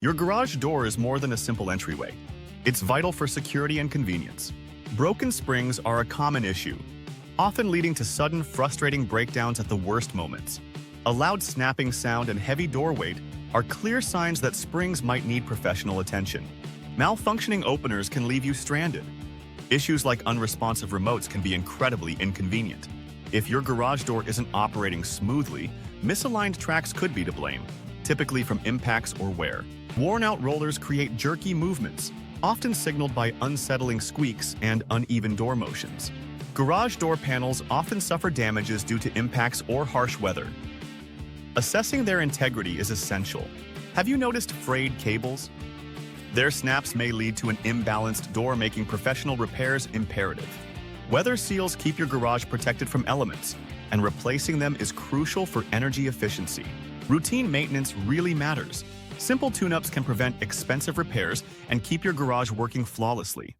Your garage door is more than a simple entryway. It's vital for security and convenience. Broken springs are a common issue, often leading to sudden, frustrating breakdowns at the worst moments. A loud snapping sound and heavy door weight are clear signs that springs might need professional attention. Malfunctioning openers can leave you stranded. Issues like unresponsive remotes can be incredibly inconvenient. If your garage door isn't operating smoothly, misaligned tracks could be to blame, typically from impacts or wear. Worn-out rollers create jerky movements, often signaled by unsettling squeaks and uneven door motions. Garage door panels often suffer damages due to impacts or harsh weather. Assessing their integrity is essential. Have you noticed frayed cables? Their snaps may lead to an imbalanced door, making professional repairs imperative. Weather seals keep your garage protected from elements, and replacing them is crucial for energy efficiency. Routine maintenance really matters. Simple tune-ups can prevent expensive repairs and keep your garage working flawlessly.